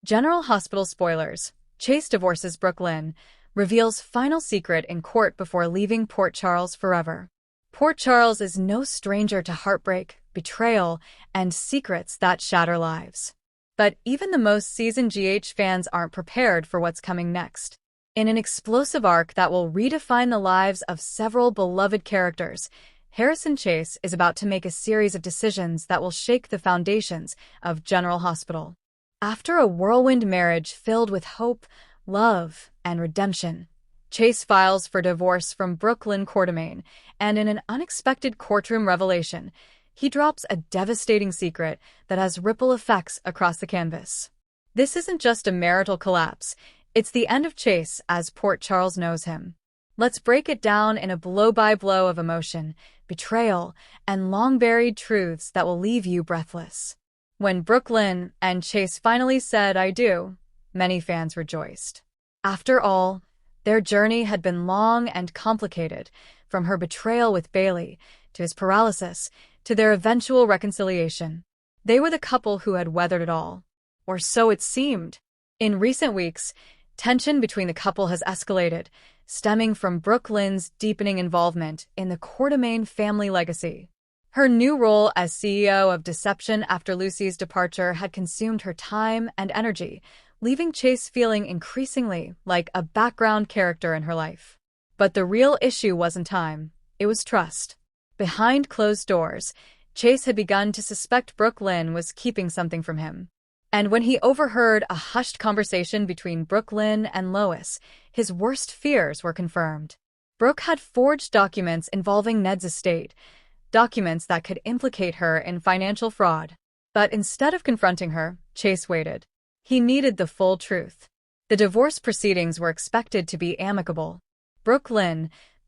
General Hospital spoilers. Chase divorces Brook, reveals final secret in court before leaving Port Charles forever. Port Charles is no stranger to heartbreak, betrayal, and secrets that shatter lives. But even the most seasoned GH fans aren't prepared for what's coming next. In an explosive arc that will redefine the lives of several beloved characters, Harrison Chase is about to make a series of decisions that will shake the foundations of General Hospital. After a whirlwind marriage filled with hope, love, and redemption, Chase files for divorce from Brook Quartermaine, and in an unexpected courtroom revelation, he drops a devastating secret that has ripple effects across the canvas. This isn't just a marital collapse, it's the end of Chase as Port Charles knows him. Let's break it down in a blow-by-blow of emotion, betrayal, and long-buried truths that will leave you breathless. When Brook and Chase finally said "I do," many fans rejoiced. After all, their journey had been long and complicated, from her betrayal with Bailey, to his paralysis, to their eventual reconciliation. They were the couple who had weathered it all. Or so it seemed. In recent weeks, tension between the couple has escalated, stemming from Brook deepening involvement in the Quartermaine family legacy. Her new role as CEO of Deception after Lucy's departure had consumed her time and energy, leaving Chase feeling increasingly like a background character in her life. But the real issue wasn't time, it was trust. Behind closed doors, Chase had begun to suspect Brook was keeping something from him. And when he overheard a hushed conversation between Brook and Lois, his worst fears were confirmed. Brook had forged documents involving Ned's estate, documents that could implicate her in financial fraud. But instead of confronting her, Chase waited. He needed the full truth. The divorce proceedings were expected to be amicable. Brook,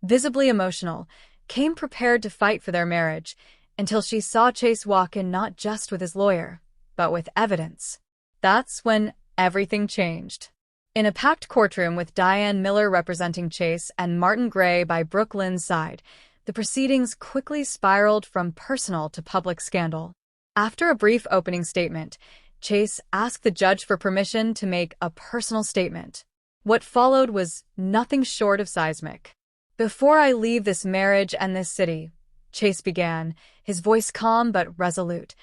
visibly emotional, came prepared to fight for their marriage, until she saw Chase walk in not just with his lawyer, but with evidence. That's when everything changed. In a packed courtroom with Diane Miller representing Chase and Martin Gray by Brook side, the proceedings quickly spiraled from personal to public scandal. After a brief opening statement, Chase asked the judge for permission to make a personal statement. What followed was nothing short of seismic. "Before I leave this marriage and this city," Chase began, his voice calm but resolute,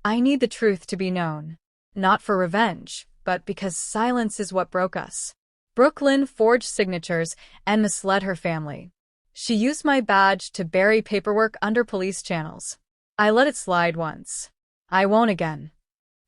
"I need the truth to be known. Not for revenge, but because silence is what broke us. Brook forged signatures and misled her family. She used my badge to bury paperwork under police channels. I let it slide once. I won't again."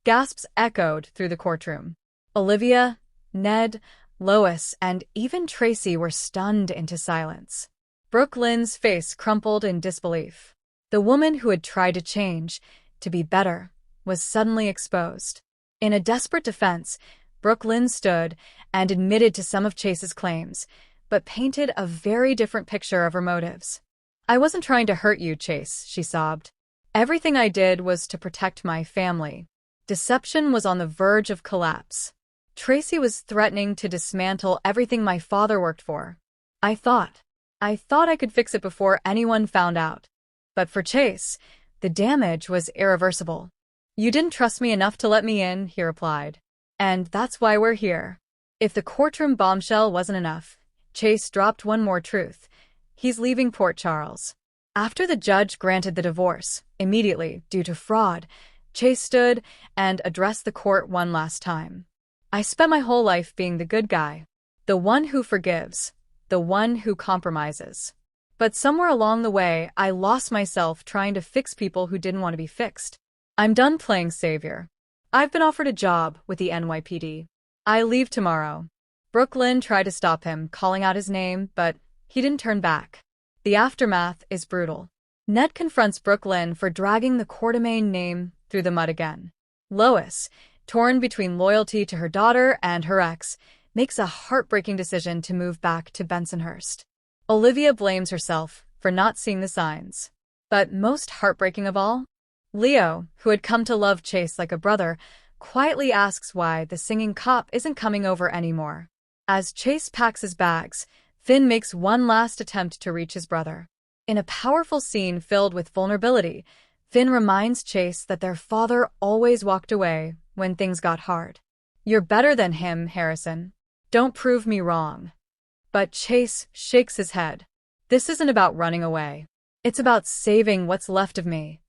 Gasps echoed through the courtroom. Olivia, Ned, Lois, and even Tracy were stunned into silence. Brook face crumpled in disbelief. The woman who had tried to change, to be better, was suddenly exposed. In a desperate defense, Brook stood and admitted to some of Chase's claims, but painted a very different picture of her motives. "I wasn't trying to hurt you, Chase," she sobbed. "Everything I did was to protect my family. Deception was on the verge of collapse. Tracy was threatening to dismantle everything my father worked for. I thought I could fix it before anyone found out. But for Chase, the damage was irreversible." "You didn't trust me enough to let me in," he replied. "And that's why we're here." If the courtroom bombshell wasn't enough, Chase dropped one more truth. He's leaving Port Charles. After the judge granted the divorce, immediately, due to fraud, Chase stood and addressed the court one last time. "I spent my whole life being the good guy, the one who forgives, the one who compromises. But somewhere along the way, I lost myself trying to fix people who didn't want to be fixed. I'm done playing savior. I've been offered a job with the NYPD. I leave tomorrow." Brook tried to stop him, calling out his name, but he didn't turn back. The aftermath is brutal. Ned confronts Brook for dragging the Quartermaine name through the mud again. Lois, torn between loyalty to her daughter and her ex, makes a heartbreaking decision to move back to Bensonhurst. Olivia blames herself for not seeing the signs. But most heartbreaking of all, Leo, who had come to love Chase like a brother, quietly asks why the singing cop isn't coming over anymore. As Chase packs his bags, Finn makes one last attempt to reach his brother. In a powerful scene filled with vulnerability, Finn reminds Chase that their father always walked away when things got hard. You're better than him, Harrison. Don't prove me wrong. But Chase shakes his head. This isn't about running away. It's about saving what's left of me.